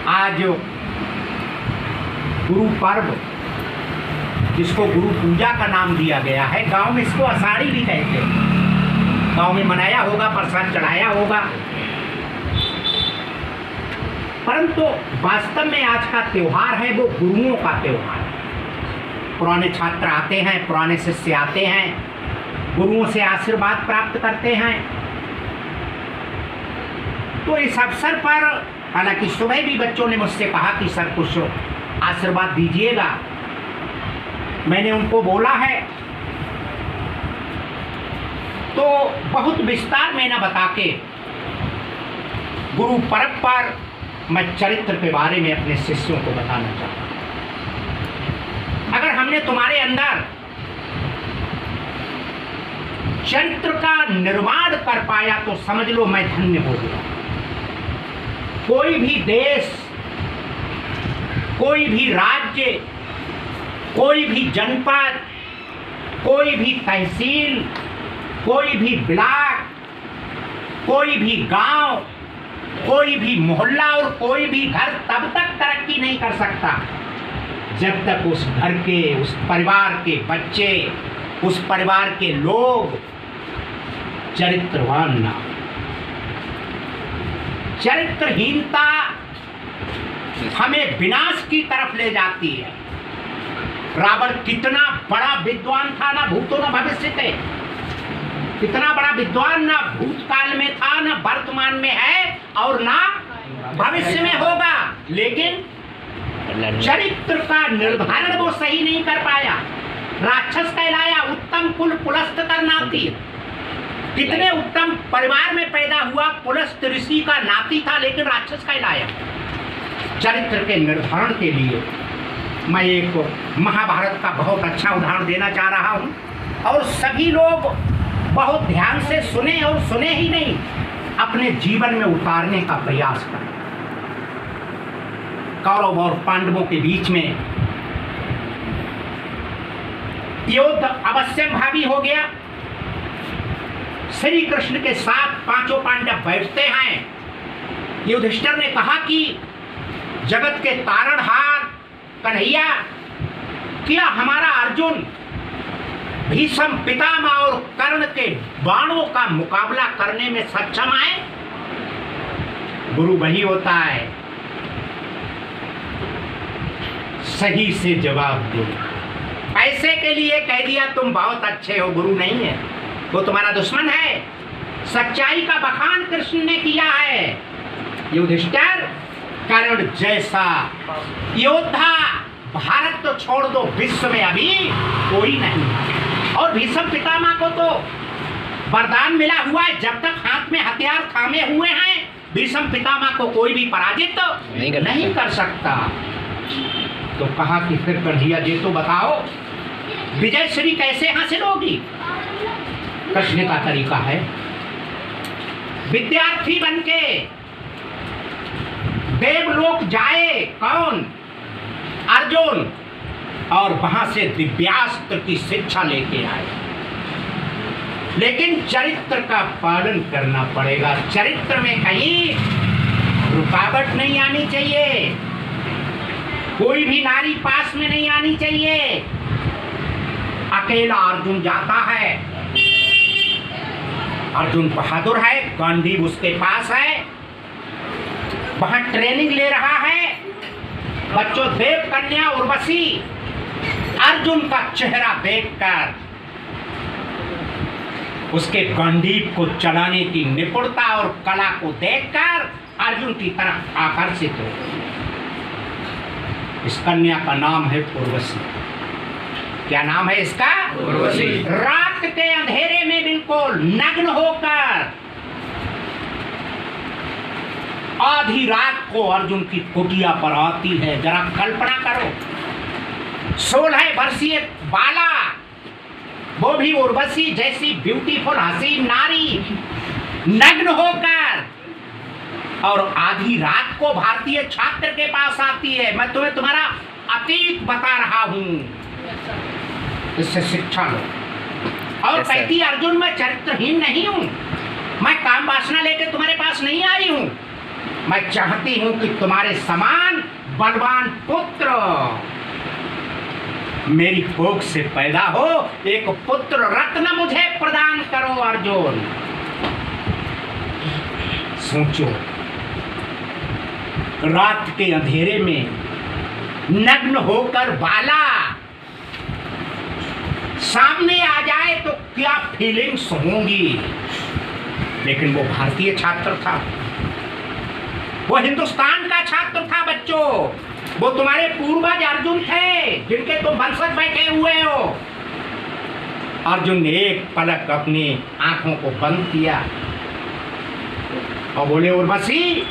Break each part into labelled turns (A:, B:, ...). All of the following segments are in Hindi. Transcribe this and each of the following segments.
A: आज गुरु पर्व, जिसको गुरु पूजा का नाम दिया गया है, गांव में इसको आषाढ़ी भी कहते हैं। गांव में मनाया होगा, प्रसाद चढ़ाया होगा, परंतु वास्तव में आज का त्योहार है वो गुरुओं का त्योहार है। पुराने छात्र आते हैं, पुराने शिष्य आते हैं, गुरुओं से आशीर्वाद प्राप्त करते हैं। तो इस अवसर पर, हालांकि सुबह भी बच्चों ने मुझसे कहा कि सर कुछ आशीर्वाद दीजिएगा, मैंने उनको बोला है तो बहुत विस्तार में न बता के गुरु पर्व पर मैं चरित्र के बारे में अपने शिष्यों को बताना चाहता हूं। अगर हमने तुम्हारे अंदर चरित्र का निर्माण कर पाया तो समझ लो मैं धन्य हो गया। कोई भी देश, कोई भी राज्य, कोई भी जनपद, कोई भी तहसील, कोई भी ब्लॉक, कोई भी गांव, कोई भी मोहल्ला और कोई भी घर तब तक तरक्की नहीं कर सकता जब तक उस घर के, उस परिवार के बच्चे, उस परिवार के लोग चरित्रवान ना। चरित्रहीनता हमें विनाश की तरफ ले जाती है। रावण कितना बड़ा विद्वान था, ना भूतो ना भविष्य थे। कितना बड़ा विद्वान, ना भूतकाल में था, ना वर्तमान में है और ना भविष्य में होगा, लेकिन चरित्र का निर्धारण वो सही नहीं कर पाया। राक्षस कहलाया, उत्तम कुल पुलस्त कर नाती। कितने उत्तम परिवार में पैदा हुआ, पुलस्त ऋषि का नाती था, लेकिन राक्षस कहलाया। चरित्र के निर्धारण के लिए मैं एक महाभारत का बहुत अच्छा उदाहरण देना चाह रहा हूं, और सभी लोग बहुत ध्यान से सुने, और सुने ही नहीं, अपने जीवन में उतारने का प्रयास करें। कौरव और पांडवों के बीच में युद्ध अवश्यम भावी हो गया। श्री कृष्ण के साथ पांचों पांडव बैठते हैं। युधिष्ठिर ने कहा कि जगत के तारणहार कन्हैया, क्या हमारा अर्जुन भीष्म पितामह और कर्ण के बाणों का मुकाबला करने में सक्षम है? गुरु वही होता है, सही से जवाब दो। पैसे के लिए कह दिया तुम बहुत अच्छे हो, गुरु नहीं है, वो तुम्हारा दुश्मन है। सच्चाई का बखान कृष्ण ने किया है। युधिष्ठिर कर्ण जैसा योद्धा भारत तो छोड़ दो, विश्व में अभी कोई नहीं। और भीष्म पितामह को तो वरदान मिला हुआ है, जब तक हाथ में हथियार थामे हुए हैं भीष्म पितामह को कोई भी पराजित नहीं कर सकता। तो कहा कि फिर कन्हैया जी तो बताओ, विजय श्री कैसे हासिल होगी? कृष्ण का तरीका है, विद्यार्थी बनके देवलोक जाए। कौन? अर्जुन, और वहां से दिव्यास्त्र की शिक्षा लेके आए। लेकिन चरित्र का पालन करना पड़ेगा। चरित्र में कहीं रुकावट नहीं आनी चाहिए, कोई भी नारी पास में नहीं आनी चाहिए। अकेला अर्जुन जाता है, अर्जुन बहादुर है, गांडीव उसके पास है, वहां ट्रेनिंग ले रहा है। बच्चों, देव कन्या उर्वशी अर्जुन का चेहरा देखकर, उसके गांडीव को चलाने की निपुणता और कला को देखकर अर्जुन की तरफ आकर्षित हो। इस कन्या का नाम है उर्वशी। क्या नाम है इसका? उर्वशी। रात के अंधेरे में बिल्कुल नग्न होकर आधी रात को अर्जुन की कुटिया पर आती है। जरा कल्पना करो, 16 वर्षीय बाला, वो भी उर्वशी जैसी ब्यूटीफुल हसीन नारी, नग्न होकर, और आधी रात को भारतीय छात्र के पास आती है। मैं तुम्हें तुम्हारा अतीत बता रहा हूं, इससे शिक्षा लो। और कहती अर्जुन मैं चरित्रहीन नहीं हूं, मैं काम वासना लेकर तुम्हारे पास नहीं आई हूं, मैं चाहती हूं कि तुम्हारे समान बलवान पुत्र मेरी कोख से पैदा हो। एक पुत्र रत्न मुझे प्रदान करो अर्जुन। सोचो, रात के अंधेरे में नग्न होकर बाला सामने आ जाए तो क्या फीलिंग्स होंगी। लेकिन वो भारतीय छात्र था, वो हिंदुस्तान का छात्र था बच्चों। वो तुम्हारे पूर्वज अर्जुन थे जिनके तुम वंशज बैठे हुए हो। अर्जुन ने एक पलक अपनी आंखों को बंद किया और बोले, उर्वशी,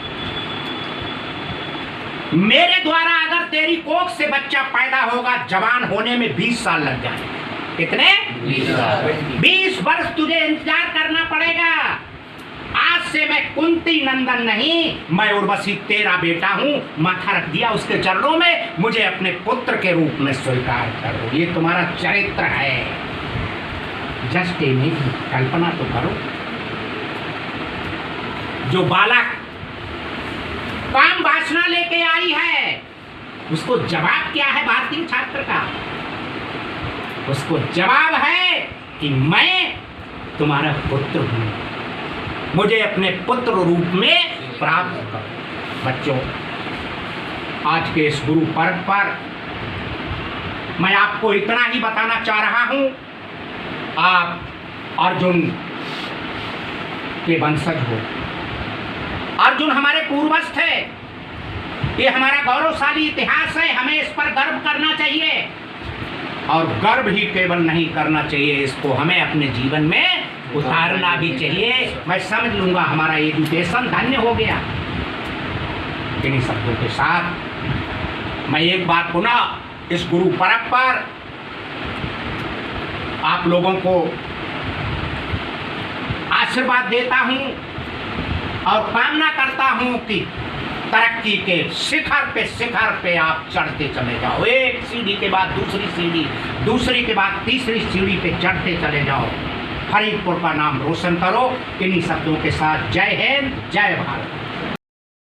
A: मेरे द्वारा अगर तेरी कोख से बच्चा पैदा होगा, जवान होने में 20 साल लग जाए। कितने? 20 वर्ष तुझे इंतजार करना पड़ेगा। आज से मैं कुंती नंदन नहीं, मैं उर्वशी तेरा बेटा हूं। माथा रख दिया उसके चरणों में, मुझे अपने पुत्र के रूप में स्वीकार करो। ये तुम्हारा चरित्र है। जस्ट इमेजिन, कल्पना तो करो। जो बालक काम वासना लेके आई है, उसको जवाब क्या है भारतीय छात्र का? उसको जवाब है कि मैं तुम्हारा पुत्र हूं, मुझे अपने पुत्र रूप में प्राप्त करो। बच्चों, आज के इस गुरु पर्व पर मैं आपको इतना ही बताना चाह रहा हूं, आप अर्जुन के वंशज हो। अर्जुन हमारे पूर्वज थे। ये हमारा गौरवशाली इतिहास है, हमें इस पर गर्व करना चाहिए। और गर्व ही केवल नहीं करना चाहिए, इसको हमें अपने जीवन में उतारना भी चाहिए। मैं समझ लूंगा हमारा एजुकेशन धन्य हो गया। इन्हीं शब्दों के साथ मैं एक बार पुनः इस गुरु पर्व पर आप लोगों को आशीर्वाद देता हूं और कामना करता हूं कि तरक्की के शिखर पे आप चढ़ते चले जाओ। एक सीढ़ी के बाद दूसरी सीढ़ी, दूसरी के बाद तीसरी सीढ़ी पे चढ़ते चले जाओ। फरीदपुर का नाम रोशन करो। इन्हीं शब्दों के साथ जय हिंद, जय भारत।